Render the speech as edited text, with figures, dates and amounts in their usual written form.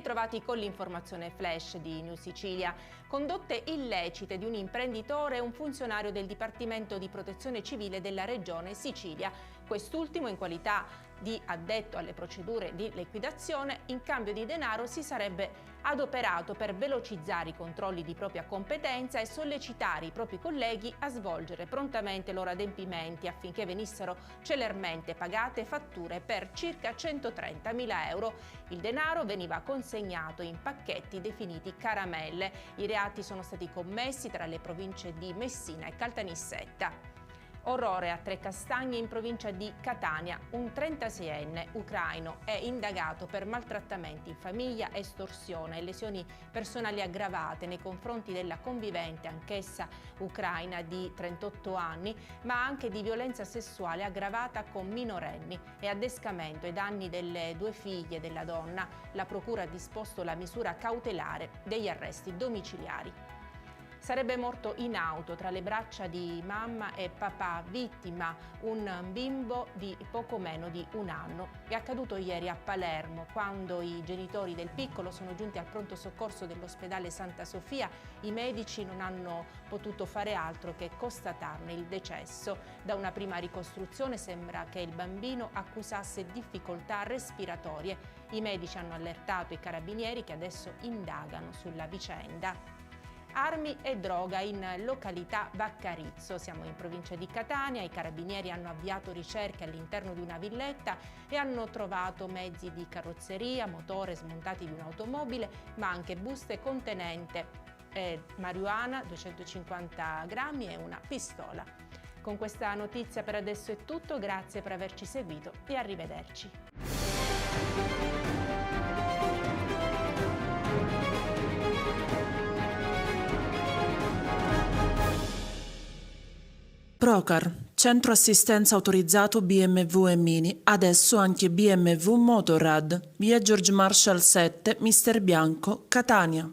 ritrovati con l'informazione flash di News Sicilia. Condotte illecite di un imprenditore e un funzionario del Dipartimento di Protezione Civile della Regione Sicilia. Quest'ultimo, in qualità di addetto alle procedure di liquidazione, in cambio di denaro si sarebbe adoperato per velocizzare i controlli di propria competenza e sollecitare i propri colleghi a svolgere prontamente i loro adempimenti affinché venissero celermente pagate fatture per circa 130.000 euro. Il denaro veniva consegnato in pacchetti definiti caramelle. I reati sono stati commessi tra le province di Messina e Caltanissetta. Orrore a Trecastagni in provincia di Catania. Un 36enne ucraino è indagato per maltrattamenti in famiglia, estorsione e lesioni personali aggravate nei confronti della convivente, anch'essa ucraina, di 38 anni, ma anche di violenza sessuale aggravata con minorenni e adescamento ai danni delle due figlie della donna. La procura ha disposto la misura cautelare degli arresti domiciliari. Sarebbe morto in auto tra le braccia di mamma e papà, vittima un bimbo di poco meno di un anno. È accaduto ieri a Palermo, quando i genitori del piccolo sono giunti al pronto soccorso dell'ospedale Santa Sofia. I medici non hanno potuto fare altro che constatarne il decesso. Da una prima ricostruzione sembra che il bambino accusasse difficoltà respiratorie. I medici hanno allertato i carabinieri, che adesso indagano sulla vicenda. Armi e droga in località Vaccarizzo. Siamo in provincia di Catania. I carabinieri hanno avviato ricerche all'interno di una villetta e hanno trovato mezzi di carrozzeria, motore smontati di un'automobile, ma anche buste contenente marijuana, 250 grammi e una pistola. Con questa notizia per adesso è tutto. Grazie per averci seguito e arrivederci. Procar, centro assistenza autorizzato BMW e Mini, adesso anche BMW Motorrad, via George Marshall 7, Mister Bianco, Catania.